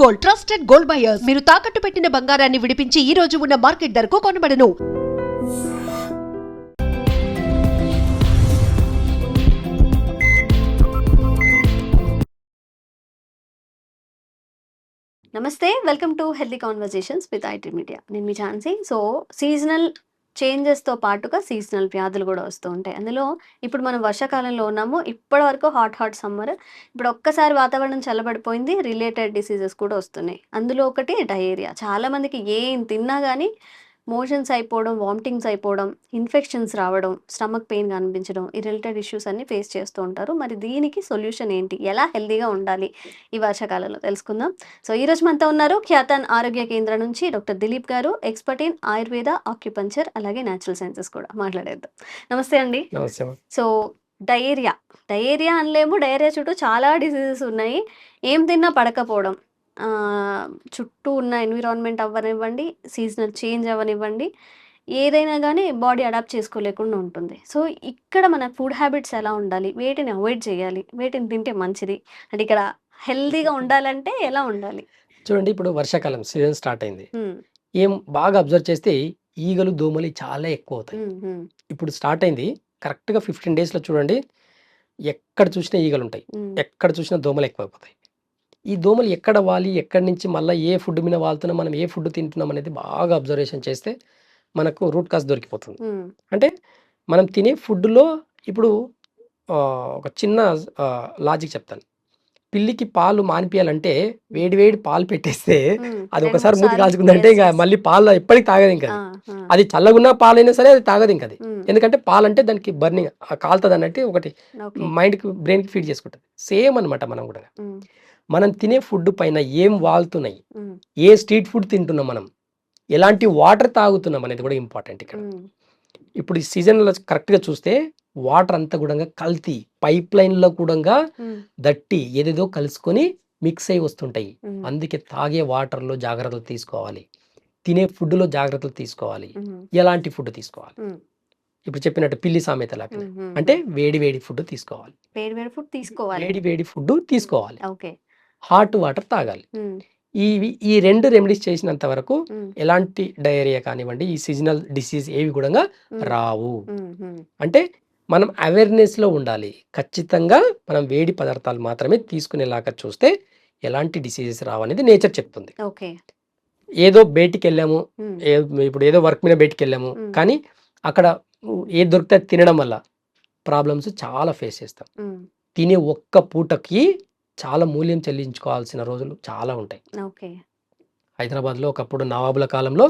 Gold, trusted gold buyers. మీరు తాకట్టు పెట్టిన బంగారాన్ని విడిపించి ఈ రోజు ఉన్న మార్కెట్ ధరకు కొనబడను. నమస్తే, welcome to healthy conversations with IT media. నేను మీ ఝాన్సీ. సో సీజనల్ చేంజెస్తో పాటుగా సీజనల్ వ్యాధులు కూడా వస్తూ ఉంటాయి. అందులో ఇప్పుడు మనం వర్షాకాలంలో ఉన్నాము. ఇప్పటి వరకు హాట్ సమ్మర్. ఇప్పుడు ఒక్కసారి వాతావరణం చల్లబడిపోయింది, రిలేటెడ్ డిసీజెస్ కూడా వస్తున్నాయి. అందులో ఒకటి డయేరియా. చాలామందికి ఏం తిన్నా కానీ మోషన్స్ అయిపోవడం, వామిటింగ్స్ అయిపోవడం, ఇన్ఫెక్షన్స్ రావడం, స్టమక్ పెయిన్ కనిపించడం, ఈ రిలేటెడ్ ఇష్యూస్ అన్ని ఫేస్ చేస్తూ ఉంటారు. మరి దీనికి సొల్యూషన్ ఏంటి, ఎలా హెల్తీగా ఉండాలి ఈ వర్షాకాలంలో తెలుసుకుందాం. సో ఈరోజు మనతో ఉన్నారు ఖ్యాతన్ ఆరోగ్య కేంద్రం నుంచి డాక్టర్ దిలీప్ గారు, ఎక్స్పర్ట్ ఇన్ ఆయుర్వేద, ఆక్యుపంచర్, అలాగే న్యాచురల్ సైన్సెస్ కూడా. మాట్లాడేద్దాం. నమస్తే అండి. సో డయేరియా అనలేము, డయేరియా చుట్టూ చాలా డిసీజెస్ ఉన్నాయి. ఏం తిన్నా పడకపోవడం, చుట్టూ ఉన్న ఎన్విరాన్మెంట్ అవ్వనివ్వండి, సీజనల్ చేంజ్ అవ్వనివ్వండి, ఏదైనా కానీ బాడీ అడాప్ట్ చేసుకోలేకుండా ఉంటుంది. సో ఇక్కడ మన ఫుడ్ హ్యాబిట్స్ ఎలా ఉండాలి, వేటిని అవాయిడ్ చేయాలి, వేటిని తింటే మంచిది, అంటే ఇక్కడ హెల్తీగా ఉండాలంటే ఎలా ఉండాలి? చూడండి, ఇప్పుడు వర్షాకాలం సీజన్ స్టార్ట్ అయింది. ఏం బాగా అబ్జర్వ్ చేస్తే ఈగలు, దోమలు చాలా ఎక్కువ అవుతాయి. ఇప్పుడు స్టార్ట్ అయింది, కరెక్ట్గా 15 డేస్లో చూడండి, ఎక్కడ చూసినా ఈగలు ఉంటాయి, ఎక్కడ చూసినా దోమలు ఎక్కువైపోతాయి. ఈ దోమలు ఎక్కడ వాలి, ఎక్కడి నుంచి మళ్ళీ ఏ ఫుడ్ మీద వాళ్తున్నాం, మనం ఏ ఫుడ్ తింటున్నాం అనేది బాగా అబ్జర్వేషన్ చేస్తే మనకు రూట్ కాజ్ దొరికిపోతుంది. అంటే మనం తినే ఫుడ్లో ఇప్పుడు ఒక చిన్న లాజిక్ చెప్తాను. పిల్లికి పాలు మానిపించాలంటే వేడి వేడి పాలు పెట్టేస్తే అది ఒకసారి మూతి కాల్చుకుందంటే ఇంకా మళ్ళీ పాలు ఎప్పటికి తాగదు. ఇంకా అది చల్లగున్న పాలైనా సరే అది తాగదు. ఇంకా అది ఎందుకంటే పాలంటే దానికి బర్నింగ్ కాలుతుంది అన్నట్టు ఒకటి మైండ్కి, బ్రెయిన్కి ఫీడ్ చేసుకుంటుంది. సేమ్ అనమాట. మనం కూడా మనం తినే ఫుడ్ పైన ఏం వాళ్తున్నాయి, ఏ స్ట్రీట్ ఫుడ్ తింటున్నాం, మనం ఎలాంటి వాటర్ తాగుతున్నాం అనేది కూడా ఇంపార్టెంట్ ఇక్కడ. ఇప్పుడు ఈ సీజన్లో కరెక్ట్గా చూస్తే వాటర్ అంతా కూడా కల్తీ, పైప్ లైన్లో కూడా దట్టి ఏదేదో కలుసుకొని మిక్స్ అయి వస్తుంటాయి. అందుకే తాగే వాటర్లో జాగ్రత్తలు తీసుకోవాలి, తినే ఫుడ్లో జాగ్రత్తలు తీసుకోవాలి, ఎలాంటి ఫుడ్ తీసుకోవాలి. ఇప్పుడు చెప్పినట్టు పిల్లి సామెత లాగా, అంటే వేడి వేడి ఫుడ్ తీసుకోవాలి, వేడి వేడి ఫుడ్ తీసుకోవాలి, హాట్ వాటర్ తాగాలి. ఈ 2 రెమెడీస్ చేసినంత వరకు ఎలాంటి డయేరియా కానివ్వండి, ఈ సీజనల్ డిసీజ్ ఏవి కూడా రావు. అంటే మనం అవేర్నెస్లో ఉండాలి. ఖచ్చితంగా మనం వేడి పదార్థాలు మాత్రమే తీసుకునేలాగా చూస్తే ఎలాంటి డిసీజెస్ రావనేది నేచర్ చెప్తుంది. ఏదో బయటికి వెళ్ళాము, ఇప్పుడు ఏదో వర్క్ మీద బయటికి వెళ్ళాము, కానీ అక్కడ ఏది దొరికితే తినడం వల్ల ప్రాబ్లమ్స్ చాలా ఫేస్ చేస్తాం. తినే ఒక్క పూటకి చాలా మూల్యం చెల్లించుకోవాల్సిన రోజులు చాలా ఉంటాయి. హైదరాబాద్లో ఒకప్పుడు నవాబుల కాలంలో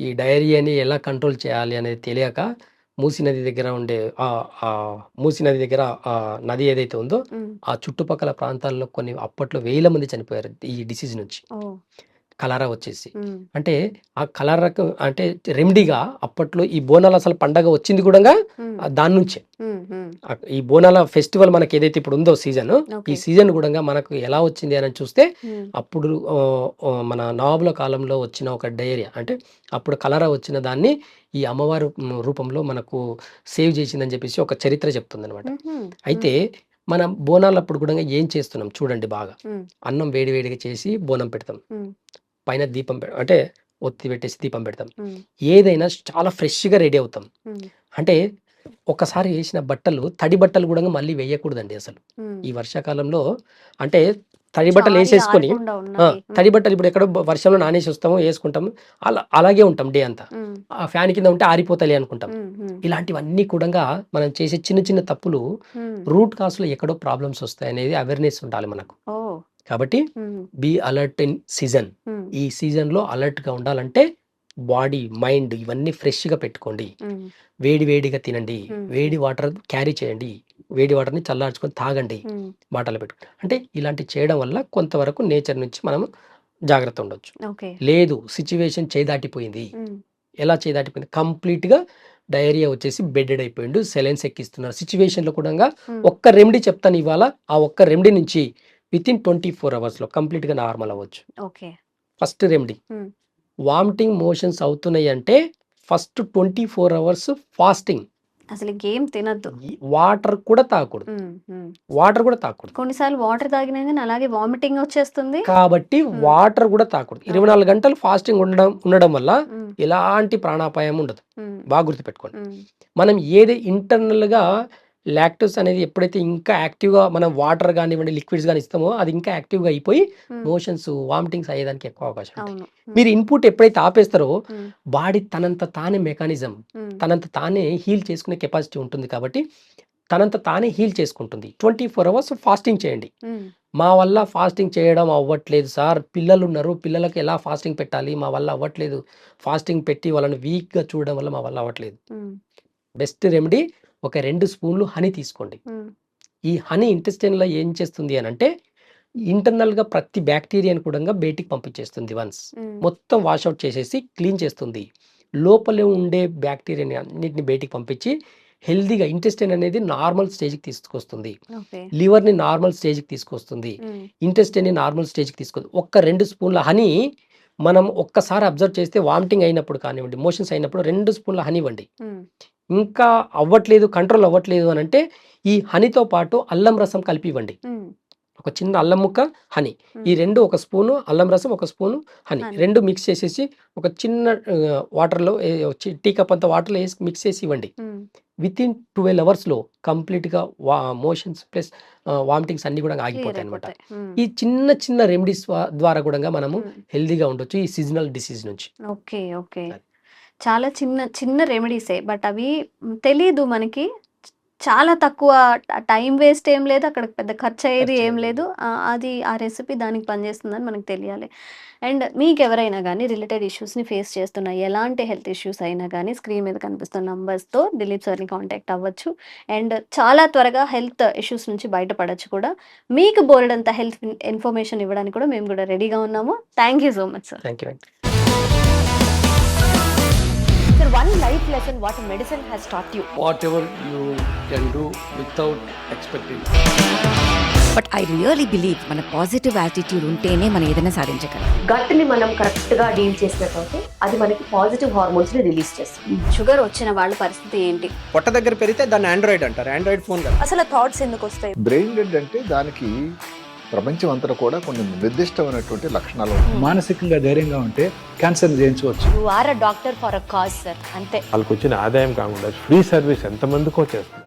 ఈ డయేరియాని ఎలా కంట్రోల్ చేయాలి అనేది తెలియక మూసీ నది దగ్గర ఉండే మూసీ నది దగ్గర నది ఏదైతే ఉందో ఆ చుట్టుపక్కల ప్రాంతాల్లో కొన్ని అప్పట్లో 1000 మంది చనిపోయారు ఈ డిసీజ్ నుంచి, కలరా వచ్చేసి. అంటే ఆ కలరాకు అంటే రెమెడీగా అప్పట్లో ఈ బోనాలు అసలు పండగ వచ్చింది కూడా దాని నుంచే. ఈ బోనాల ఫెస్టివల్ మనకి ఏదైతే ఇప్పుడు ఉందో సీజన్, ఈ సీజన్ కూడా మనకు ఎలా వచ్చింది అని చూస్తే అప్పుడు మన నవాబుల కాలంలో వచ్చిన ఒక డయేరియా, అంటే అప్పుడు కలరా వచ్చిన దాన్ని ఈ అమ్మవారు రూపంలో మనకు సేవ్ చేసిందని చెప్పేసి ఒక చరిత్ర చెప్తుంది అనమాట. అయితే మనం బోనాలప్పుడు కూడా ఏం చేస్తున్నాం చూడండి, బాగా అన్నం వేడి వేడిగా చేసి బోనం పెడతాం, పైన దీపం అంటే ఒత్తి పెట్టేసి దీపం పెడతాం, ఏదైనా చాలా ఫ్రెష్గా రెడీ అవుతాం. అంటే ఒకసారి వేసిన బట్టలు, తడి బట్టలు కూడా మళ్ళీ వేయకూడదండి అసలు ఈ వర్షాకాలంలో. అంటే తడి బట్టలు వేసేసుకొని, తడి బట్టలు ఇప్పుడు ఎక్కడో వర్షంలో నానేసి వస్తాము, వేసుకుంటాము, అలాగే ఉంటాం డే అంతా. ఆ ఫ్యాన్ కింద ఉంటే ఆరిపోతాయి అనుకుంటాం. ఇలాంటివన్నీ కూడా మనం చేసే చిన్న చిన్న తప్పులు రూట్ కాస్లో ఎక్కడో ప్రాబ్లమ్స్ వస్తాయి అనేది అవేర్నెస్ ఉండాలి మనకు. కాబట్టి బీ అలర్ట్ ఇన్ సీజన్. ఈ సీజన్లో అలర్ట్గా ఉండాలంటే బాడీ, మైండ్ ఇవన్నీ ఫ్రెష్గా పెట్టుకోండి, వేడి వేడిగా తినండి, వేడి వాటర్ క్యారీ చేయండి, వేడి వాటర్ని చల్లార్చుకొని తాగండి, బాటలో పెట్టుకోండి. అంటే ఇలాంటి చేయడం వల్ల కొంతవరకు నేచర్ నుంచి మనం జాగ్రత్త ఉండొచ్చు. లేదు సిచ్యువేషన్ చేదాటిపోయింది, ఎలా చేదాటిపోయింది, కంప్లీట్గా డయేరియా వచ్చేసి బెడెడ్ అయిపోయిండు, సెలైన్స్ ఎక్కిస్తున్నారు సిచ్యువేషన్లో కూడా ఒక్క రెమెడీ చెప్తాను ఇవాళ. ఆ ఒక్క రెమెడీ నుంచి వితిన్ 24 అవర్స్లో కంప్లీట్గా నార్మల్ అవ్వచ్చు. ఫస్ట్ రెమెడీ, వామిటింగ్ మోషన్స్ అవుతున్నాయి అంటే ఫస్ట్ 24 అవర్స్ ఫాస్టింగ్. అసలు గేమ్ తినద్దు. వాటర్ కూడా తాగకూడదు. వాటర్ కూడా తాగకూడదు. కొన్నిసార్లు వాటర్ తాగినా కానీ అలాగే వామిటింగ్ వచ్చేస్తుంది. కాబట్టి వాటర్ కూడా తాగకూడదు. 24 గంటలు ఫాస్టింగ్ ఉండడం వల్ల ఎలాంటి ప్రాణాపాయం ఉండదు. బాగా గుర్తుపెట్టుకోండి. మనం ఏది ఇంటర్నల్గా లాక్టోస్ అనేది ఎప్పుడైతే ఇంకా యాక్టివ్గా మనం వాటర్ కానివ్వండి లిక్విడ్స్ కానీ ఇస్తామో అది ఇంకా యాక్టివ్గా అయిపోయి మోషన్స్ వామిటింగ్స్ అయ్యేదానికి ఎక్కువ అవకాశం ఉంటుంది. మీరు ఇన్పుట్ ఎప్పుడైతే ఆపేస్తారో బాడీ తనంత తానే మెకానిజం తనంత తానే హీల్ చేసుకునే కెపాసిటీ ఉంటుంది. కాబట్టి తనంత తానే హీల్ చేసుకుంటుంది. 24 అవర్స్ ఫాస్టింగ్ చేయండి. మా వల్ల ఫాస్టింగ్ చేయడం అవ్వట్లేదు సార్, పిల్లలు ఉన్నారు, పిల్లలకి ఎలా ఫాస్టింగ్ పెట్టాలి, మా వల్ల అవ్వట్లేదు, ఫాస్టింగ్ పెట్టి వాళ్ళని వీక్గా చూడడం వల్ల మా వల్ల అవ్వట్లేదు. బెస్ట్ రెమెడీ ఒక 2 స్పూన్లు హనీ తీసుకోండి. ఈ హనీ ఇంటెస్టైన్లో ఏం చేస్తుంది అని అంటే ఇంటర్నల్గా ప్రతి బ్యాక్టీరియాని కూడా బయటికి పంపించేస్తుంది. వన్స్ మొత్తం వాష్అవుట్ చేసేసి క్లీన్ చేస్తుంది. లోపలే ఉండే బ్యాక్టీరియాని అన్నిటిని బయటికి పంపించి హెల్దీగా ఇంటెస్టైన్ అనేది నార్మల్ స్టేజ్కి తీసుకొస్తుంది. లివర్ని నార్మల్ స్టేజ్కి తీసుకొస్తుంది. ఇంటెస్టైన్ని నార్మల్ స్టేజ్కి తీసుకొస్తుంది. ఒక్క 2 స్పూన్ల హనీ మనం ఒక్కసారి అబ్జర్వ్ చేస్తే వామిటింగ్ అయినప్పుడు కానివ్వండి, మోషన్స్ అయినప్పుడు 2 స్పూన్ల హనీ ఇవ్వండి. ఇంకా అవ్వట్లేదు, కంట్రోల్ అవ్వట్లేదు అని అంటే ఈ హనీతో పాటు అల్లం రసం కలిపి ఇవ్వండి. ఒక చిన్న అల్లం ముక్క, హనీ, ఈ 2 ఒక స్పూను అల్లం రసం, ఒక స్పూను హనీ 2 మిక్స్ చేసేసి ఒక చిన్న వాటర్లో టీ కప్ అంత వాటర్లో వేసి మిక్స్ చేసి ఇవ్వండి. వితిన్ 12 అవర్స్లో కంప్లీట్గా మోషన్స్ ప్లస్ వామిటింగ్స్ అన్ని కూడా ఆగిపోతాయి అనమాట. ఈ చిన్న చిన్న రెమెడీస్ ద్వారా కూడా మనము హెల్దీగా ఉండొచ్చు ఈ సీజనల్ డిసీజ్ నుంచి. Okay, okay. చాలా చిన్న చిన్న రెమెడీసే, బట్ అవి తెలీదు మనకి. చాలా తక్కువ టైం వేస్ట్ ఏం లేదు, అక్కడ పెద్ద ఖర్చు అయ్యేది ఏం లేదు. అది ఆ రెసిపీ దానికి పనిచేస్తుందని మనకు తెలియాలి. అండ్ మీకు ఎవరైనా కానీ రిలేటెడ్ ఇష్యూస్ని ఫేస్ చేస్తున్న ఎలాంటి హెల్త్ ఇష్యూస్ అయినా కానీ స్క్రీన్ మీద కనిపిస్తున్న నంబర్స్తో దిలీప్ సార్ని కాంటాక్ట్ అవ్వచ్చు. అండ్ చాలా త్వరగా హెల్త్ ఇష్యూస్ నుంచి బయటపడచ్చు కూడా. మీకు బోర్డంత హెల్త్ ఇన్ఫర్మేషన్ ఇవ్వడానికి కూడా మేము కూడా రెడీగా ఉన్నాము. Thank you so much sir. Thank you. Sir, one life lesson what medicine has taught you. Whatever you can do without expecting. But I really believe మన పాజిటివ్ యాటిట్యూడ్ ఉంటేనే మనం ఏదైనా సాధించగలం. గట్ని మనం కరెక్ట్గా డీల్ చేసినట్లయితే అది మనకి పాజిటివ్ హార్మోన్స్ని రిలీజ్ చేస్తుంది. షుగర్ వచ్చిన వాళ్ళ పరిస్థితి ఏంటి? పొట్ట దగ్గర పెరిగితే దాన్ని ఆండ్రాయిడ్ అంటారు. ఆండ్రాయిడ్ ఫోన్ కదా. అసలు థాట్స్ ఎందుకు వస్తాయి? బ్రెయిన్ డెడ్ అంటే దానికి ప్రపంచం అంతా కూడా కొన్ని నిర్దిష్టమైనటువంటి లక్షణాలు ఉంటాయి. మానసికంగా ధైర్యంగా ఉంటే క్యాన్సర్ జయించవచ్చు. You are a doctor for a cause, sir. అంతే. వాళ్ళకి వచ్చిన ఆదాయం కాకుండా ఫ్రీ సర్వీస్ ఎంతమందికో చేస్తుంది.